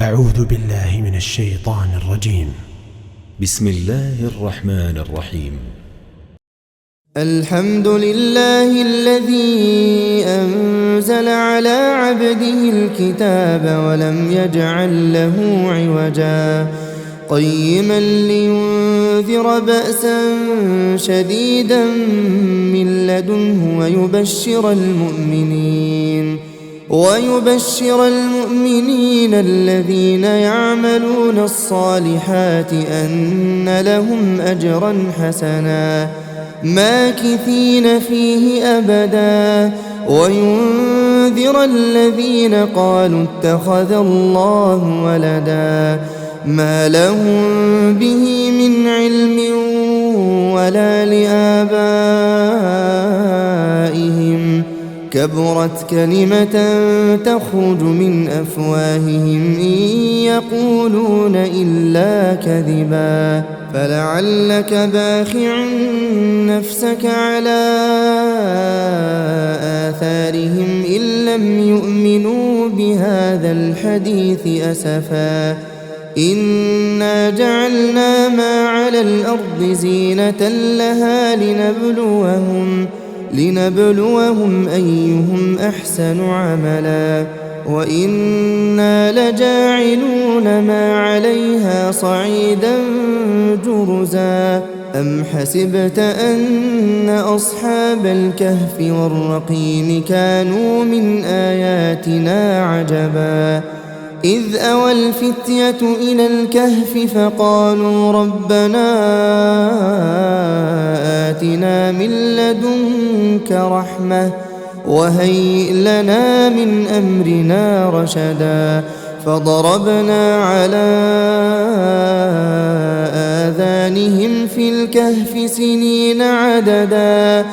أعوذ بالله من الشيطان الرجيم. بسم الله الرحمن الرحيم. الحمد لله الذي أنزل على عبده الكتاب ولم يجعل له عوجا قيما لينذر بأسا شديدا من لدنه ويبشر المؤمنين الذين يعملون الصالحات أن لهم أجرا حسنا ماكثين فيه أبدا وينذر الذين قالوا اتخذ الله ولدا ما لهم به من علم ولا لآبائهم كبرت كلمة تخرج من أفواههم إن يقولون إلا كذبا فلعلك باخع نفسك على آثارهم إن لم يؤمنوا بهذا الحديث أسفا إنا جعلنا ما على الأرض زينة لها لنبلوهم أيهم أحسن عملا وإنا لجاعلون ما عليها صعيدا جرزا أم حسبت أن أصحاب الكهف والرقيم كانوا من آياتنا عجبا إذ أوى الفتية إلى الكهف فقالوا ربنا آتنا من لدنك رحمة وهيئ لنا من أمرنا رشدا فضربنا على آذانهم في الكهف سنين عددا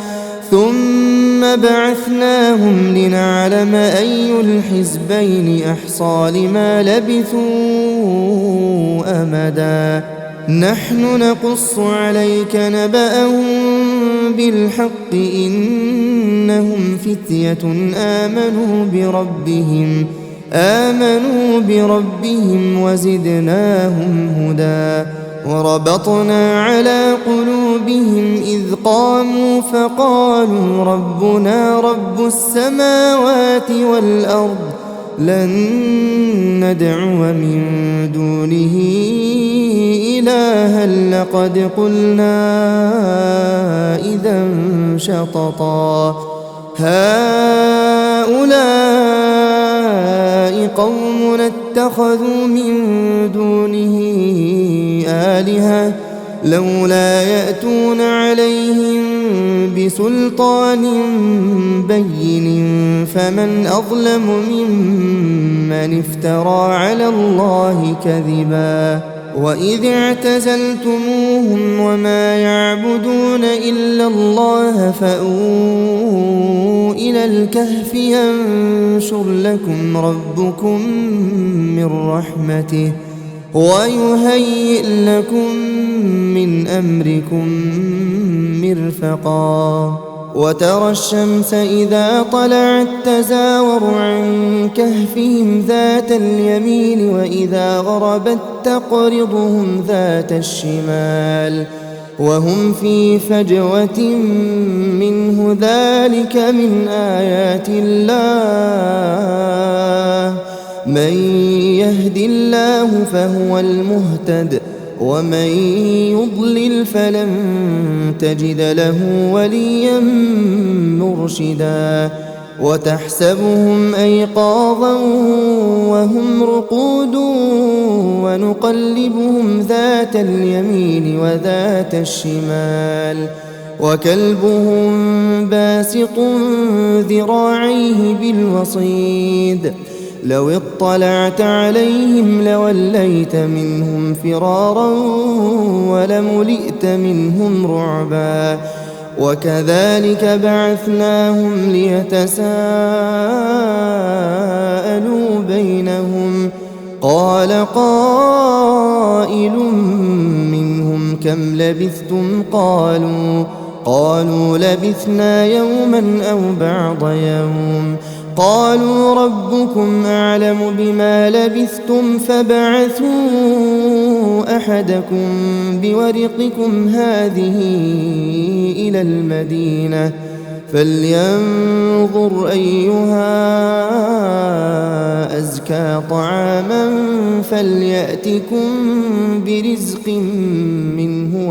ثم بعثناهم لنعلم أي الحزبين أحصى لما لبثوا أمدا نحن نقص عليك نبأهم بالحق إنهم فتية آمنوا بربهم وزدناهم هدى وربطنا على قلوبهم إذ قاموا فقالوا ربنا رب السماوات والأرض لن ندعو من دونه إلها لقد قلنا إذا شططا هؤلاء قوم اتخذوا من دونه آلهة لولا يأتون عليهم بسلطان بين فمن أظلم ممن افترى على الله كذبا وإذ اعتزلتموهم وما يعبدون إلا الله فأووا إلى الكهف ينشر لكم ربكم من رحمته ويهيئ لكم من أمركم مرفقا وترى الشمس إذا طلعت تزاور عن كهفهم ذات اليمين وإذا غربت تقرضهم ذات الشمال وهم في فجوة منه ذلك من آيات الله من يهد الله فهو المهتد ومن يضلل فلن تجد له وليا مرشدا وتحسبهم أيقاظا وهم رقود ونقلبهم ذات اليمين وذات الشمال وكلبهم باسط ذراعيه بالوصيد لو اطلعت عليهم لوليت منهم فرارا ولملئت منهم رعبا وكذلك بعثناهم ليتساءلوا بينهم قال قائل منهم كم لبثتم قالوا لبثنا يوما أو بعض يوم قالوا ربكم أعلم بما لبثتم فابعثوا أحدكم بورقكم هذه إلى المدينة فلينظر أيها أزكى طعاما فليأتكم برزق منه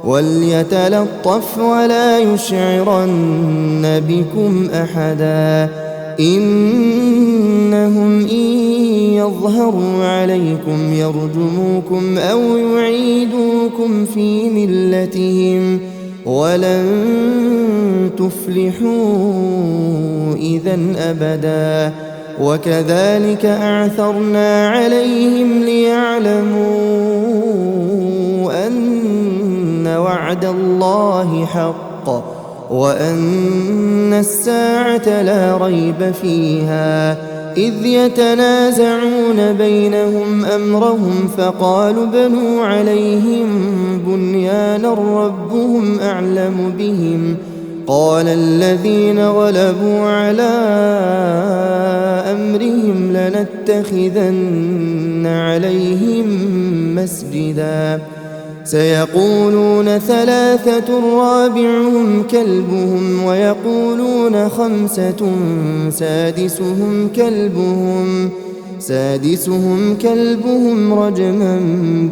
وليتلطف ولا يشعرن بكم أحدا إنهم إن يظهروا عليكم يرجموكم أو يعيدوكم في ملتهم ولن تفلحوا إذن أبدا وكذلك أعثرنا عليهم ليعلموا أن وعد الله حق وأن الساعة لا ريب فيها إذ يتنازعون بينهم أمرهم فقالوا بنوا عليهم بنيانا ربهم أعلم بهم قال الذين غلبوا على أمرهم لنتخذن عليهم مسجدا سيقولون ثلاثة رابعهم كلبهم ويقولون خمسة سادسهم كلبهم رجما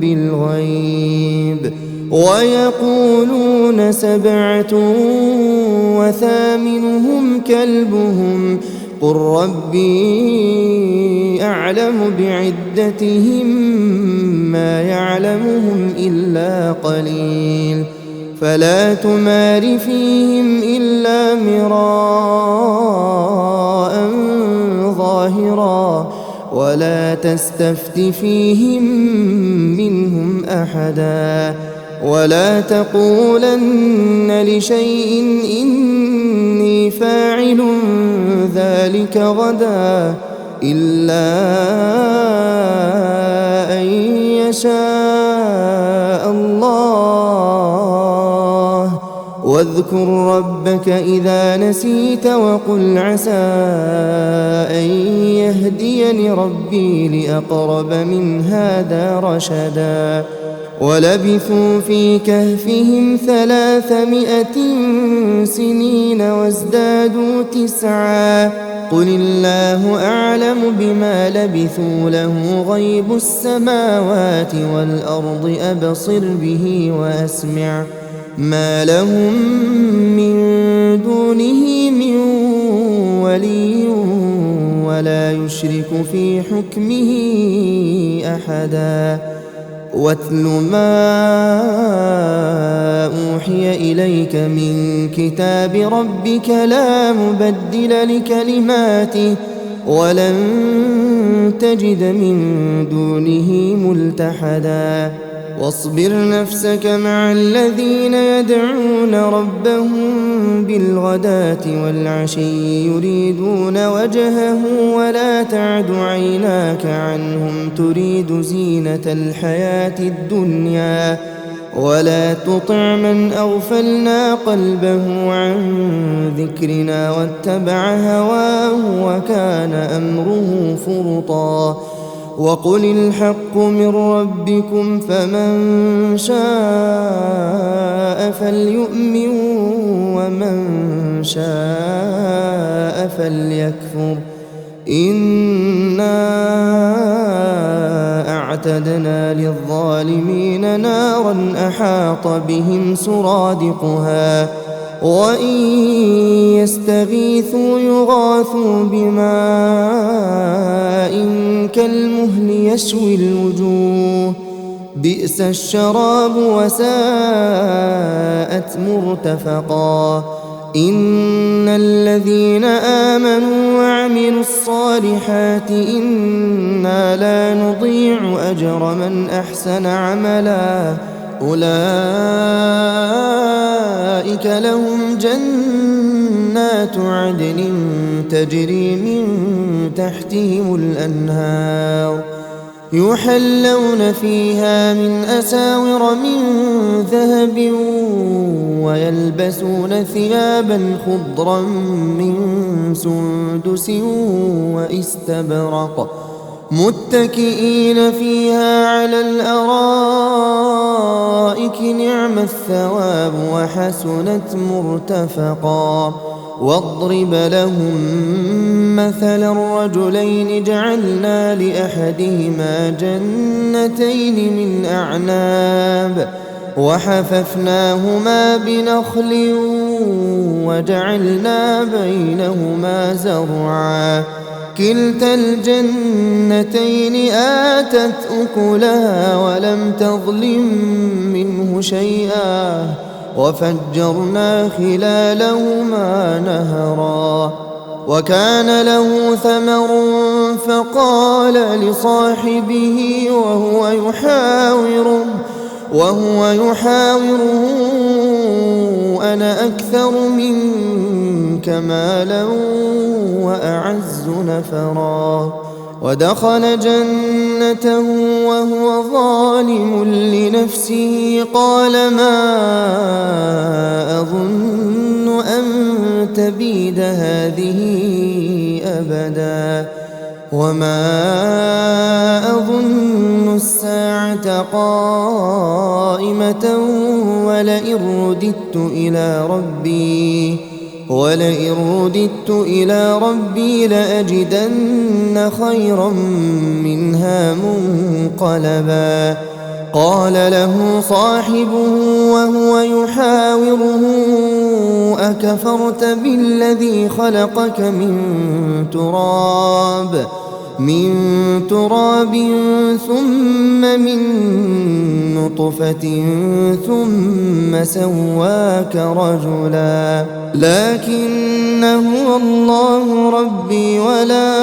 بالغيب ويقولون سبعة وثامنهم كلبهم قل ربي أعلم بعدتهم ما يعلمهم إلا قليل فلا تمار فيهم إلا مراء ظاهرا ولا تستفت فيهم منهم أحدا ولا تقولن لشيء إني فاعل ذلك غدا إلا أن يشاء الله واذكر ربك إذا نسيت وقل عسى أن يهديني ربي لأقرب من هذا رشدا ولبثوا في كهفهم 300 سنين وازدادوا 9 قل الله أعلم بما لبثوا له غيب السماوات والأرض أبصر به وأسمع ما لهم من دونه من ولي ولا يشرك في حكمه أحدا واتل ما أوحي إليك من كتاب ربك لا مبدل لكلماته ولن تجد من دونه ملتحدا واصبر نفسك مع الذين يدعون ربهم بالغداة والعشي يريدون وجهه ولا تعد عيناك عنهم تريد زينة الحياة الدنيا ولا تطع من أغفلنا قلبه عن ذكرنا واتبع هواه وكان أمره فرطا وقل الحق من ربكم فمن شاء فليؤمن ومن شاء فليكفر إنا أعتدنا للظالمين نارا أحاط بهم سرادقها وإن يستغيثوا يغاثوا بماء كالمهل يشوي الوجوه بئس الشراب وساءت مرتفقا إن الذين آمنوا وعملوا الصالحات إنا لا نضيع أجر من أحسن عملا أولئك لهم جنات عدن تجري من تحتهم الأنهار يحلون فيها من أساور من ذهب ويلبسون ثيابا خضرا من سندس واستبرق متكئين فيها على الأرائك نعم الثواب وحسنت مرتفقا واضرب لهم مثل الرجلين جعلنا لأحدهما جنتين من أعناب وحففناهما بنخل وجعلنا بينهما زرعا كلتا الجنتين آتت أكلها ولم تظلم منه شيئا وفجرنا خلالهما نهرا وكان له ثمر فقال لصاحبه وهو يحاوره أنا أكثر منك مالا وأعز نفرا ودخل جنته وهو ظالم لنفسه قال ما أظن أن تبيد هذه أبدا وما أظن الساعة قائمة ولئن رددت إلى ربي لأجدن خيرا منها منقلبا قال له صاحبه وهو يحاوره أكفرت بالذي خلقك من تراب ثم من نطفة ثم سواك رجلا لكن هو الله ربي ولا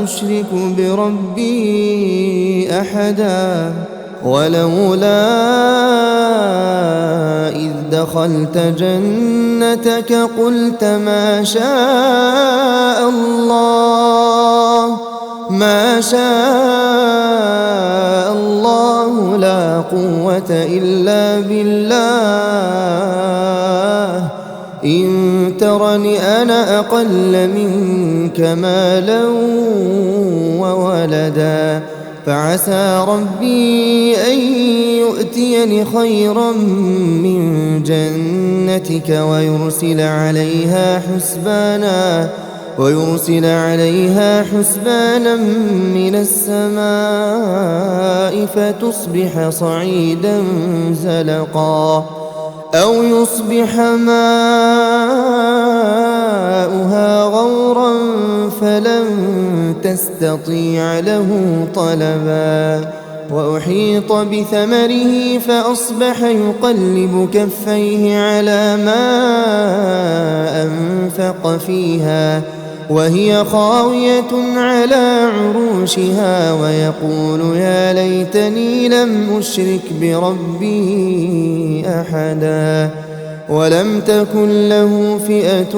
أشرك بربي أحدا ولولا إذ دخلت جنتك قلت ما شاء الله لا قوة إلا بالله إن ترني أنا أقل منك مالا وولدا فعسى ربي أن يؤتيني خيرا من جنتك ويرسل عليها حسبانا من السماء فتصبح صعيدا زلقا أو يصبح ماؤها غورا فلن تستطيع له طلبا وأحيط بثمره فأصبح يقلب كفيه على ما أنفق فيها وهي خاوية على عروشها ويقول يا ليتني لم أشرك بربي أحدا ولم تكن له فئة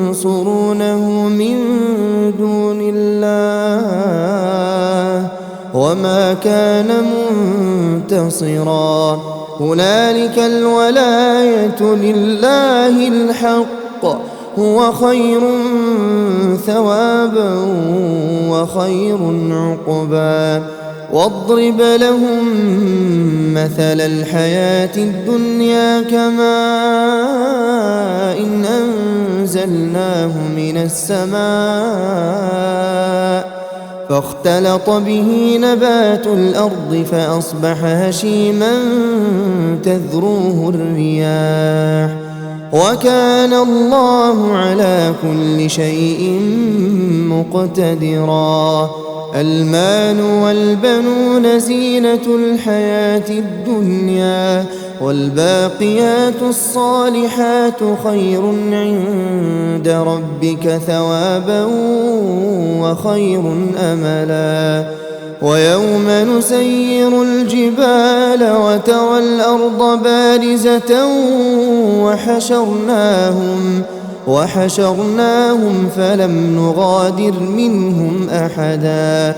ينصرونه من دون الله وما كان منتصرا هنالك الولاية لله الحق هو خير ثوابا وخير عقبا واضرب لهم مثل الحياة الدنيا كماء إن أنزلناه من السماء فاختلط به نبات الأرض فأصبح هشيما تذروه الرياح وكان الله على كل شيء مقتدرا المال والبنون زينة الحياة الدنيا والباقيات الصالحات خير عند ربك ثوابا وخير أملا ويوم نسير الجبال وترى الأرض بارزة وحشرناهم فلم نغادر منهم أحدا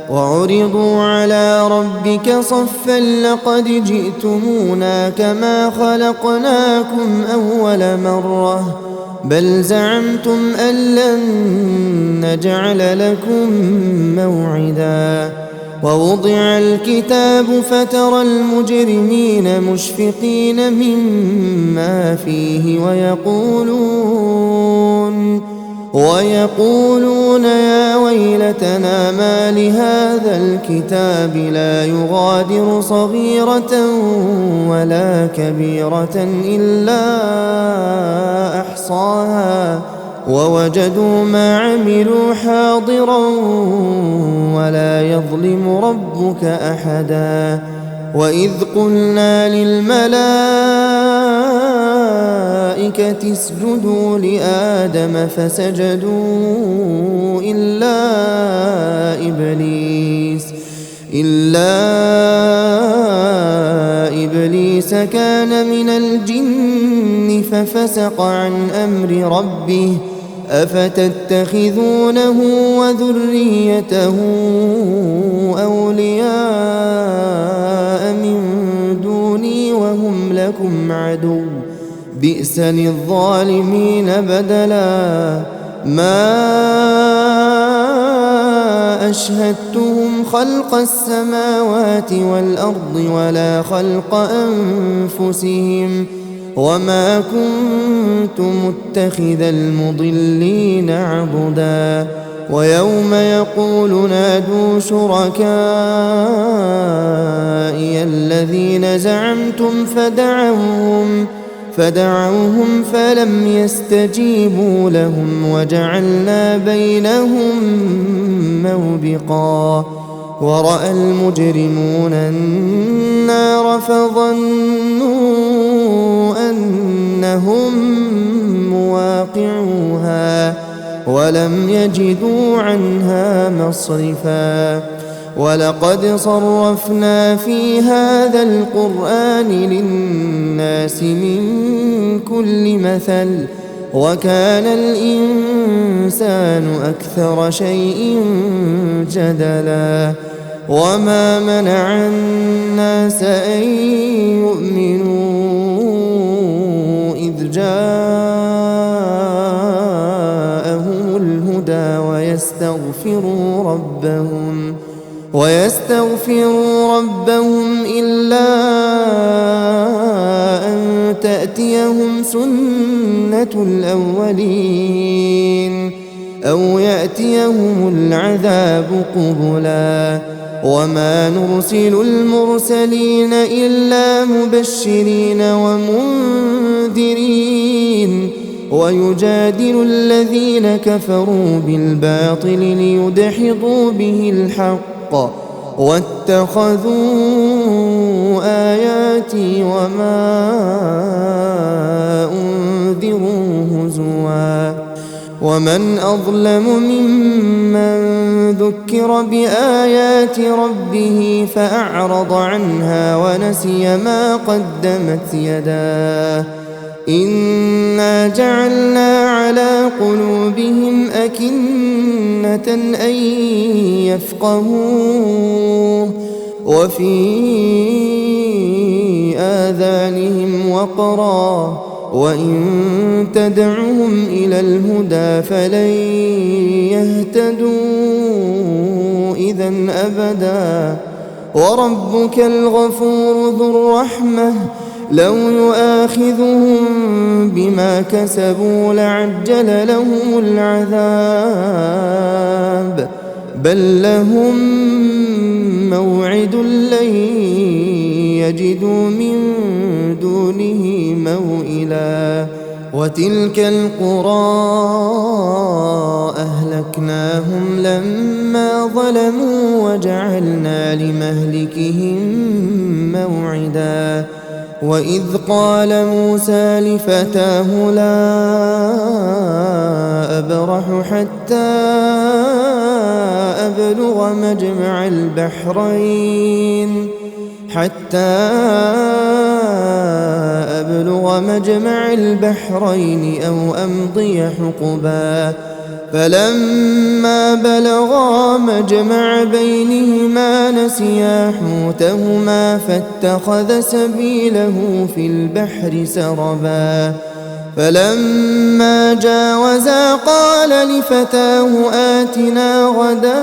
وعرضوا على ربك صفا لقد جئتمونا كما خلقناكم أول مرة بل زعمتم أن لن نجعل لكم موعدا ووضع الكتاب فترى المجرمين مشفقين مما فيه ويقولون يا ويلتنا ما لهذا الكتاب لا يغادر صغيرة ولا كبيرة إلا أحصاها ووجدوا ما عملوا حاضرا ولا يظلم ربك أحدا وإذ قلنا للملائكة اسجدوا لآدم فسجدوا إلا إبليس كان من الجن ففسق عن أمر ربه أفتتخذونه وذريته أولياء من دوني وهم لكم عدو بئس للظالمين بدلا ما أشهدتهم خلق السماوات والأرض ولا خلق أنفسهم وما كنت متخذ المضلين عضدا ويوم يقول نادوا شركائي الذين زعمتم فدعوهم فلم يستجيبوا لهم وجعلنا بينهم موبقا ورأى المجرمون النار فظنوا أنهم مواقعوها ولم يجدوا عنها مصرفا ولقد صرفنا في هذا القرآن للناس من كل مثل وكان الإنسان أكثر شيء جدلا وما منع الناس أن يؤمنوا إذ جاءهم الهدى ويستغفروا ربهم إلا أن تأتيهم سنة الأولين أو يأتيهم العذاب قبلا وما نرسل المرسلين إلا مبشرين ومنذرين ويجادل الذين كفروا بالباطل ليدحضوا به الحق واتخذوا آياتي وما أنذروا هزوا ومن أظلم ممن ذكر بآيات ربه فأعرض عنها ونسي ما قدمت يداه إنا جعلنا على قلوبهم أكنة أن يفقهوه وفي آذانهم وقرا وإن تدعهم إلى الهدى فلن يهتدوا إذا أبدا وربك الغفور ذو الرحمة لو يؤاخذهم بما كسبوا لعجل لهم العذاب بل لهم موعد لن يجدوا من دونه موئلا وتلك القرى أهلكناهم لما ظلموا وجعلنا لمهلكهم موعدا وإذ قال موسى لفتاه لا أبرح حتى أبلغ مجمع البحرين حتى أبلغ مجمع البحرين أو أمضي حقبا فلما بلغا مجمع بينهما نسيا حوتهما فاتخذ سبيله في البحر سربا فلما جاوزا قال لفتاه آتنا غداءنا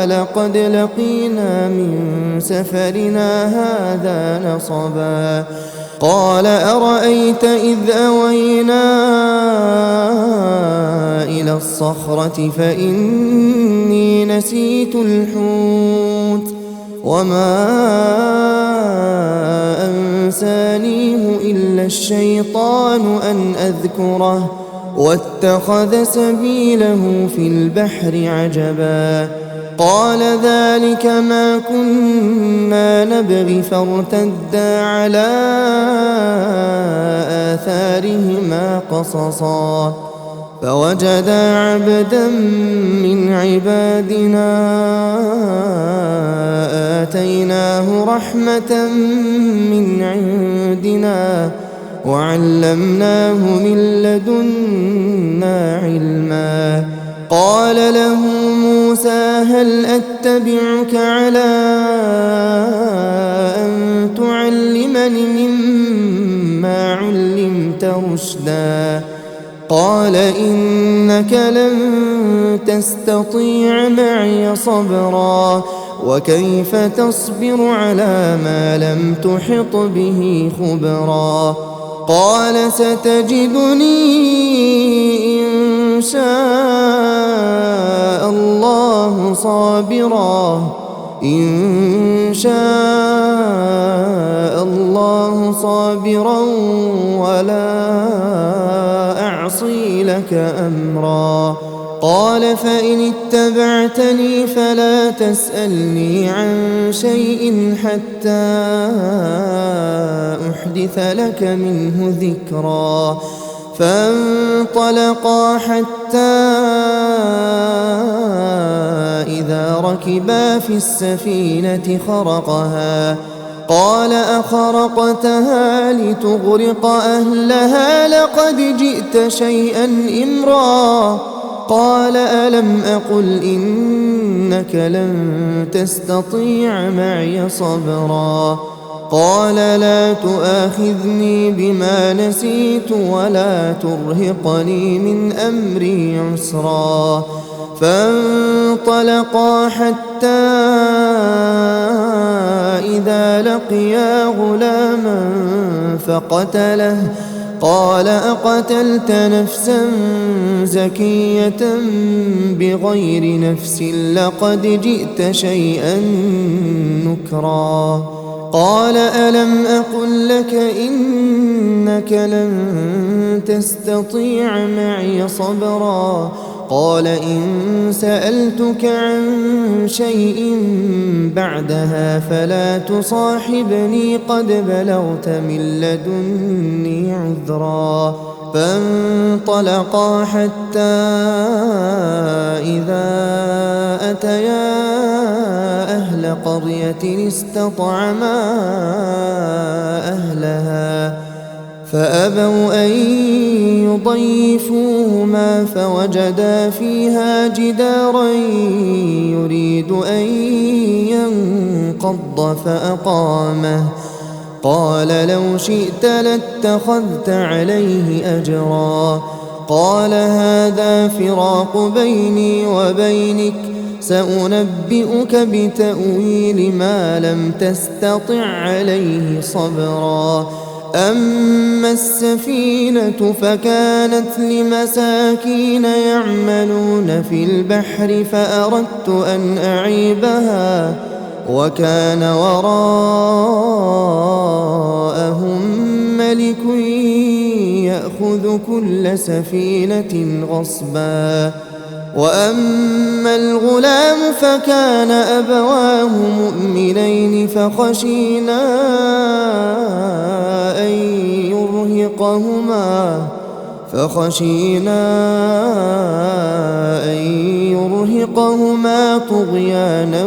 لقد لقينا من سفرنا هذا نصبا قال أرأيت إذ أوينا إلى الصخرة فإني نسيت الحوت وما أنسانيه إلا الشيطان أن أذكره واتخذ سبيله في البحر عجبا قال ذلك ما كنا نبغي فارتدا على آثارهما قصصا فوجدا عبدا من عبادنا آتيناه رحمة من عندنا وعلمناه من لدنا علما قال له موسى هل أتبعك على أن تعلمني مما علمت رشدا قال إنك لن تستطيع معي صبرا وكيف تصبر على ما لم تحط به خبرا قال ستجدني إن شاء الله صابرا ولا أعصي لك أمرا قال فإن اتبعتني فلا تسألني عن شيء حتى أحدث لك منه ذكرا فانطلقا حتى إذا ركبا في السفينة خرقها قال أخرقتها لتغرق أهلها لقد جئت شيئا إمرا قال ألم أقل إنك لن تستطيع معي صبرا قال لا تؤاخذني بما نسيت ولا ترهقني من أمري عسرا فانطلقا حتى إذا لقيا غلاما فقتله قال أقتلت نفسا زكية بغير نفس لقد جئت شيئا نكرا قال ألم أقل لك إنك لن تستطيع معي صبرا قال إن سألتك عن شيء بعدها فلا تصاحبني قد بلغت من لدني عذرا فانطلقا حتى إذا أتيا أهل قرية استطعما أهلها فأبوا أن يضيفوهما فوجدا فيها جدارا يريد أن ينقض فأقامه قال لو شئت لاتخذت عليه أجرا قال هذا فراق بيني وبينك سأنبئك بتأويل ما لم تستطع عليه صبرا أما السفينة فكانت لمساكين يعملون في البحر فأردت أن أعيبها وكان وراءهم ملك يأخذ كل سفينة غصبا وأما الغلام فكان أبواه مؤمنين فخشينا أن يرهقهما طغيانا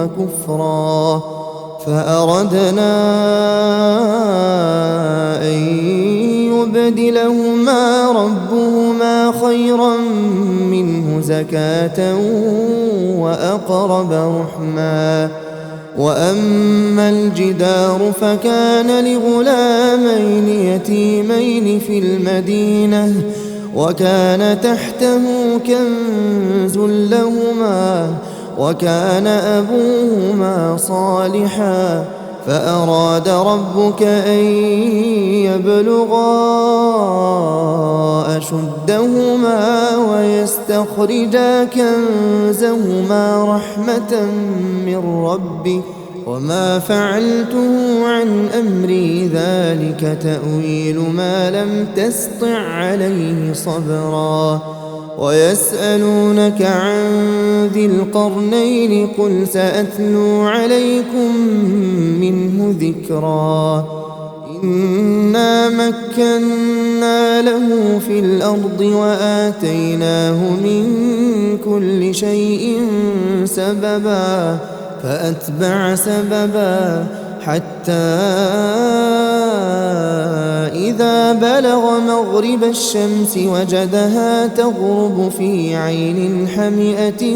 وكفرا فأردنا أن يبدلهما ربهما خيرا منه زكاة وأقرب رحما وأما الجدار فكان لغلامين يتيمين في المدينة وكان تحته كنز لهما وكان أبوهما صالحا فأراد ربك أن يبلغا أشدهما ويستخرجا كنزهما رحمة من ربك وما فعلته عن أمري ذلك تأويل ما لم تسطع عليه صبرا ويسألونك عن ذي القرنين قل سأتلو عليكم منه ذكرا إنا مكنا له في الأرض وآتيناه من كل شيء سببا فأتبع سببا حتى إذا بلغ مغرب الشمس وجدها تغرب في عين حمئة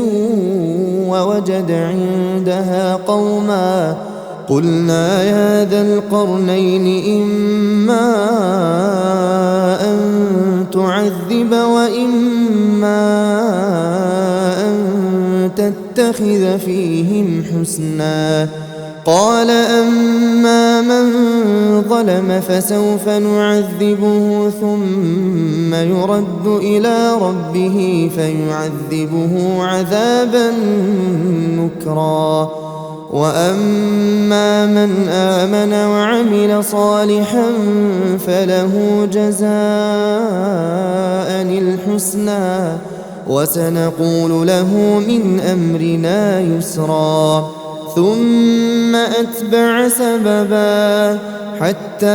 ووجد عندها قوما قلنا يا ذا القرنين إما أن تعذب وإما أن تتخذ فيهم حسنا قال أما من ظلم فسوف نعذبه ثم يرد إلى ربه فيعذبه عذابا نكرا وأما من آمن وعمل صالحا فله جزاء الحسنى وسنقول له من أمرنا يسرا ثم أتبع سببا حتى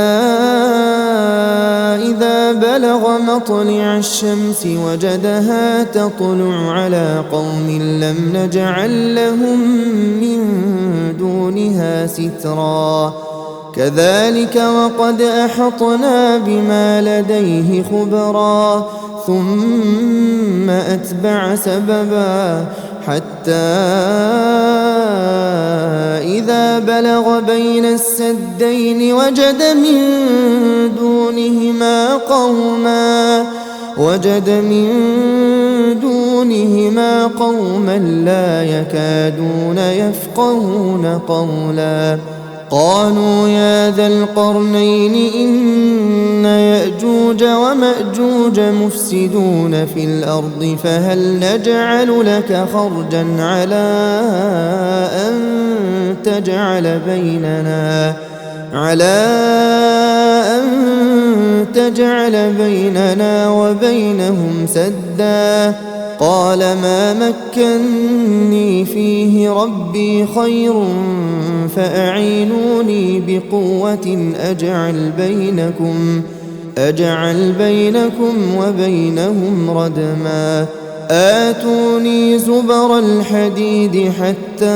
إذا بلغ مطلع الشمس وجدها تطلع على قوم لم نجعل لهم من دونها سترا كذلك وقد أحطنا بما لديه خبرا ثم أتبع سببا حتى إذا بلغ بين السدين وجد من دونهما قوما لا يكادون يفقهون قولا قالوا يا ذا القرنين إن يأجوج ومأجوج مفسدون في الأرض فهل نجعل لك خرجا على أن تجعل بيننا وبينهم سدا قال ما مكني فيه ربي خير فأعينوني بقوة أجعل بينكم وبينهم ردما آتوني زبر الحديد حتى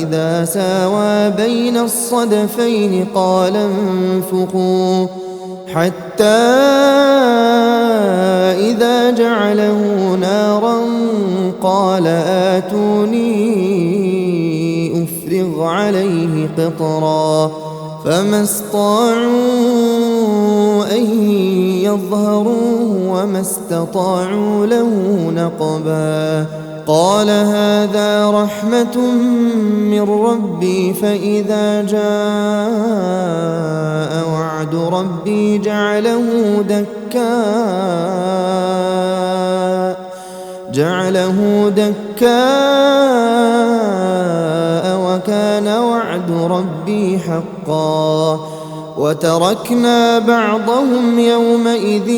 إذا ساوى بين الصدفين قال انفخوا حتى إذا جعله نارا قال آتوني أفرغ عليه قطرا فما استطاعوا أن يظهروه وما استطاعوا له نقبا قال هذا رحمة من ربي فإذا جاء وعد ربي جعله دكاء وكان وعد ربي حقا وتركنا بعضهم يومئذ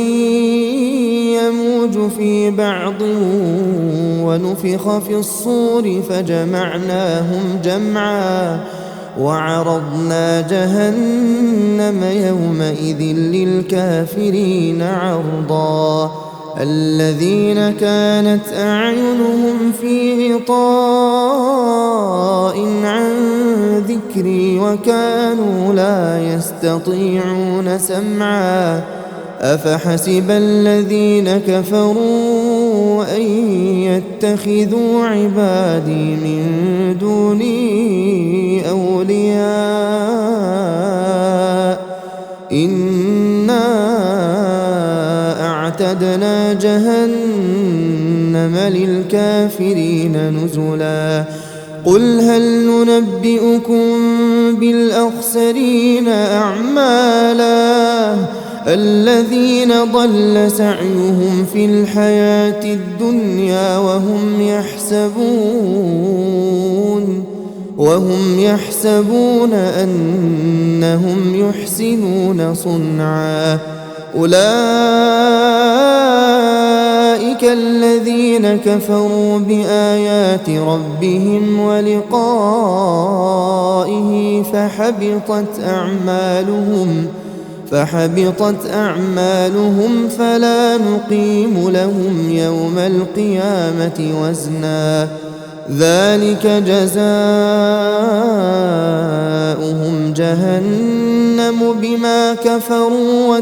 يموج في بعض ونفخ في الصور فجمعناهم جمعا وعرضنا جهنم يومئذ للكافرين عرضا الذين كانت أعينهم في غطاء عن ذكري وكانوا لا يستطيعون سمعا أفحسب الذين كفروا أن يتخذوا عبادي من دوني أولياء إنا أعتدنا جهنم للكافرين نزلا قل هل ننبئكم بالأخسرين أعمالا الذين ضل سعيهم في الحياة الدنيا وهم يحسبون أنهم يحسنون صنعا أولئك الذين كفروا بآيات ربهم ولقائه فحبطت أعمالهم فلا نقيم لهم يوم القيامة وزنا ذلك جزاؤهم جهنم بما كفروا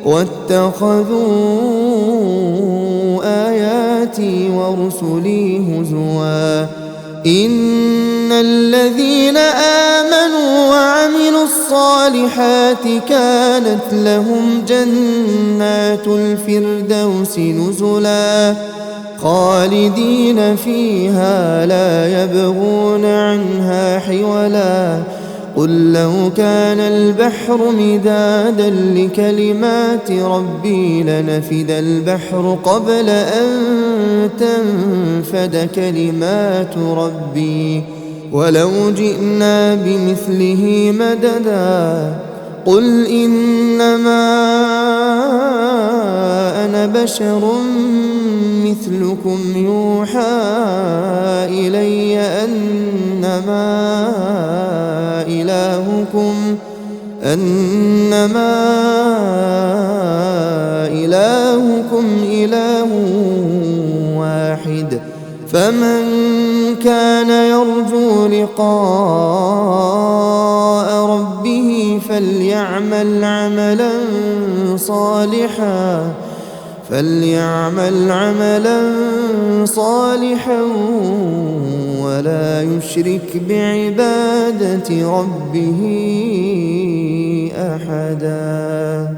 واتخذوا آياتي ورسلي هزوا إن الذين آمنوا وعملوا الصالحات كانت لهم جنات الفردوس نزلا خالدين فيها لا يبغون عنها حولا قل لو كان البحر مدادا لكلمات ربي لنفد البحر قبل أن تنفد كلمات ربي ولو جئنا بمثله مددا قل إنما أنا بشر مثلكم يوحى إلي أنما إلهكم إله واحد فمن كان يرجو لقاء ربه فليعمل عملا صالحا ولا يشرك بعبادة ربه أحدا.